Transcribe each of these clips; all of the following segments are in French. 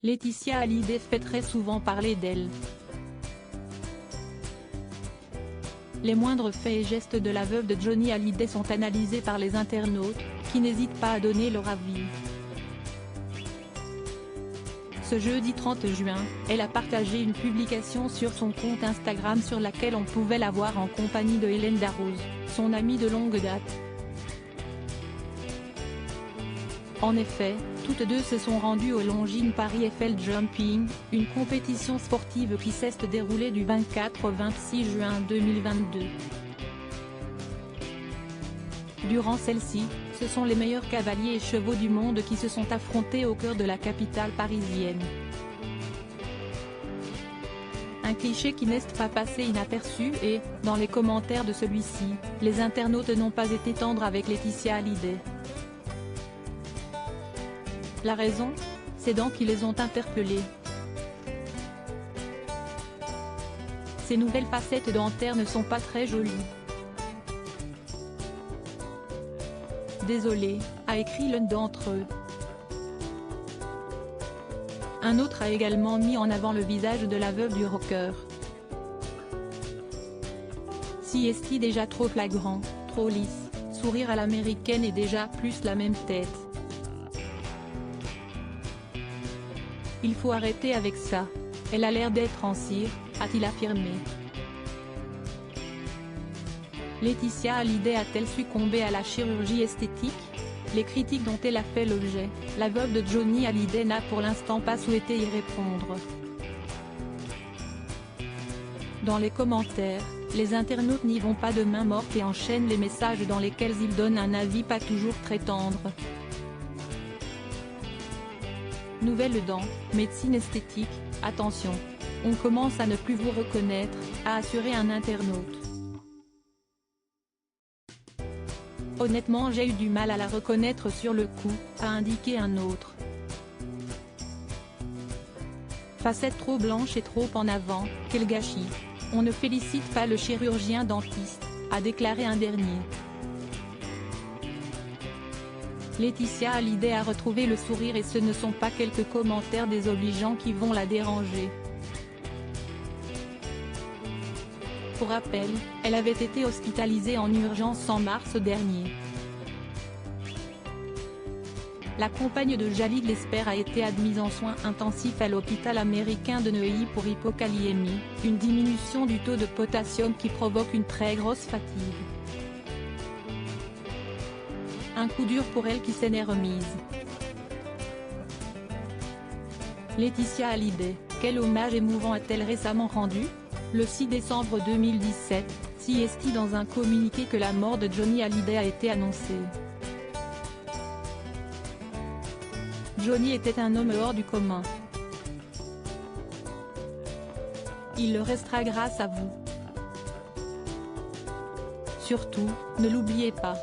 Laetitia Hallyday fait très souvent parler d'elle. Les moindres faits et gestes de la veuve de Johnny Hallyday sont analysés par les internautes, qui n'hésitent pas à donner leur avis. Ce jeudi 30 juin, elle a partagé une publication sur son compte Instagram sur laquelle on pouvait la voir en compagnie de Hélène Darroze, son amie de longue date. En effet, toutes deux se sont rendues au Longines Paris Eiffel Jumping, une compétition sportive qui s'est déroulée du 24 au 26 juin 2022. Durant celle-ci, ce sont les meilleurs cavaliers et chevaux du monde qui se sont affrontés au cœur de la capitale parisienne. Un cliché qui n'est pas passé inaperçu et, dans les commentaires de celui-ci, les internautes n'ont pas été tendres avec Laetitia Hallyday. La raison? Ces dents qui les ont interpellés. Ces nouvelles facettes dentaires ne sont pas très jolies. Désolé, a écrit l'un d'entre eux. Un autre a également mis en avant le visage de la veuve du rocker. Si est-il déjà trop flagrant, trop lisse, sourire à l'américaine et déjà plus la même tête. Il faut arrêter avec ça, elle a l'air d'être en cire, a-t-il affirmé. Laetitia Hallyday a-t-elle succombé à la chirurgie esthétique? Les critiques dont elle a fait l'objet, la veuve de Johnny Hallyday n'a pour l'instant pas souhaité y répondre. Dans les commentaires, les internautes n'y vont pas de main morte et enchaînent les messages dans lesquels ils donnent un avis pas toujours très tendre. Nouvelles dents, médecine esthétique, attention, on commence à ne plus vous reconnaître, a assuré un internaute. Honnêtement j'ai eu du mal à la reconnaître sur le coup, a indiqué un autre. Facette trop blanche et trop en avant, quel gâchis. On ne félicite pas le chirurgien dentiste, a déclaré un dernier. Laetitia Hallyday a retrouvé le sourire et ce ne sont pas quelques commentaires désobligeants qui vont la déranger. Pour rappel, elle avait été hospitalisée en urgence en mars dernier. La compagne de Jalil Lesper a été admise en soins intensifs à l'hôpital américain de Neuilly pour hypokaliémie, une diminution du taux de potassium qui provoque une très grosse fatigue. Un coup dur pour elle qui s'en est remise. Laetitia Hallyday, quel hommage émouvant a-t-elle récemment rendu? Le 6 décembre 2017, CST dans un communiqué que la mort de Johnny Hallyday a été annoncée. Johnny était un homme hors du commun. Il le restera grâce à vous. Surtout, ne l'oubliez pas.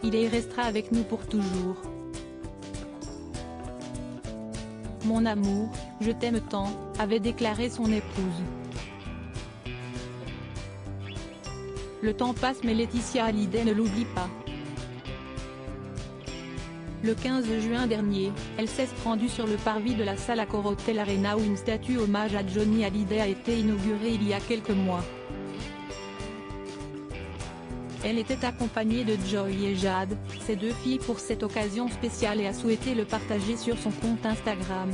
Il y restera avec nous pour toujours. Mon amour, je t'aime tant, avait déclaré son épouse. Le temps passe mais Laetitia Hallyday ne l'oublie pas. Le 15 juin dernier, elle s'est rendue sur le parvis de la salle Accor Hotel Arena où une statue hommage à Johnny Hallyday a été inaugurée il y a quelques mois. Elle était accompagnée de Joy et Jade, ses deux filles pour cette occasion spéciale et a souhaité le partager sur son compte Instagram.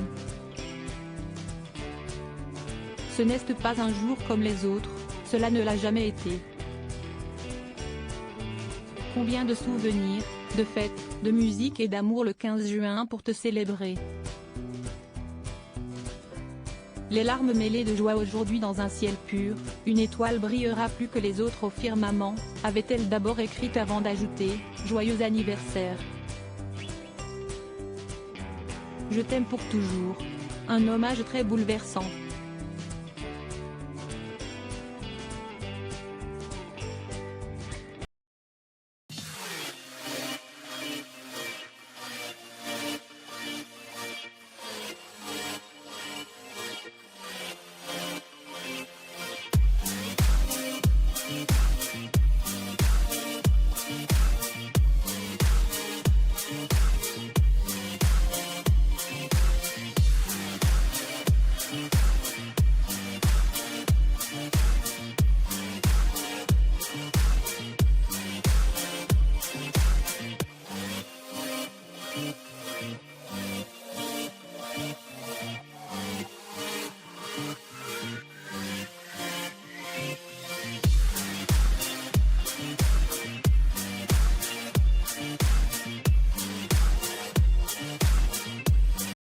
Ce n'est pas un jour comme les autres, cela ne l'a jamais été. Combien de souvenirs, de fêtes, de musique et d'amour le 15 juin pour te célébrer. Les larmes mêlées de joie aujourd'hui dans un ciel pur, une étoile brillera plus que les autres au firmament, avait-elle d'abord écrite avant d'ajouter « Joyeux anniversaire ». Je t'aime pour toujours. Un hommage très bouleversant.